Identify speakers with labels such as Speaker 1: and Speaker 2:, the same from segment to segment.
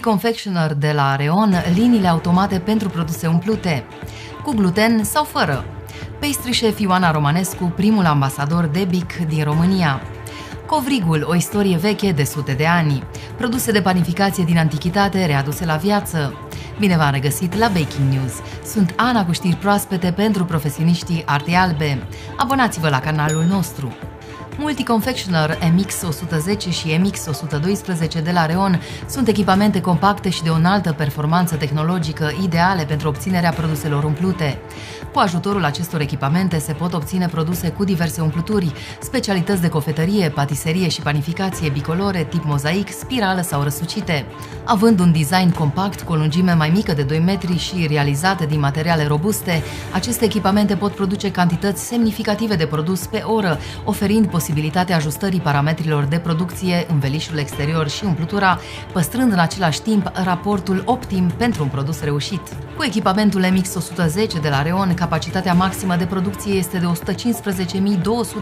Speaker 1: Multiconfectioner de la Areon, liniile automate pentru produse umplute, cu gluten sau fără. Pastry chef Ioana Romanescu, primul ambasador de BIC din România. Covrigul, o istorie veche de sute de ani. Produse de panificație din antichitate readuse la viață. Bine v-am regăsit la Baking News. Sunt Ana cu știri proaspete pentru profesioniștii artei albe. Abonați-vă la canalul nostru. Multiconfectioner MX110 și MX112 de la Areon sunt echipamente compacte și de o înaltă performanță tehnologică ideale pentru obținerea produselor umplute. Cu ajutorul acestor echipamente se pot obține produse cu diverse umpluturi, specialități de cofetărie, patiserie și panificație bicolore, tip mozaic, spirală sau răsucite. Având un design compact cu o lungime mai mică de 2 metri și realizate din materiale robuste, aceste echipamente pot produce cantități semnificative de produs pe oră, oferind posibilitatea ajustării parametrilor de producție, învelișul exterior și umplutura, păstrând în același timp raportul optim pentru un produs reușit. Cu echipamentul MX110 de la Areon, capacitatea maximă de producție este de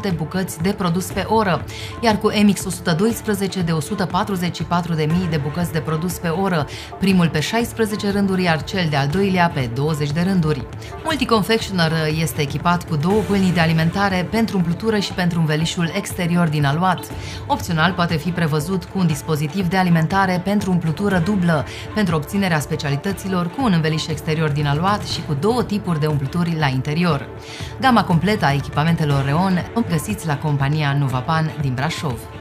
Speaker 1: 115.200 bucăți de produs pe oră, iar cu MX112 de 144.000 de bucăți de produs pe oră, primul pe 16 rânduri, iar cel de-al doilea pe 20 de rânduri. Multiconfectioner este echipat cu 2 pâlnii de alimentare pentru umplutură și pentru învelișul exterior din aluat. Opțional poate fi prevăzut cu un dispozitiv de alimentare pentru umplutură dublă, pentru obținerea specialităților cu un înveliș exterior din aluat și cu 2 tipuri de umpluturi la interior. Gama completă a echipamentelor Areon o găsiți la compania Nuvapan din Brașov.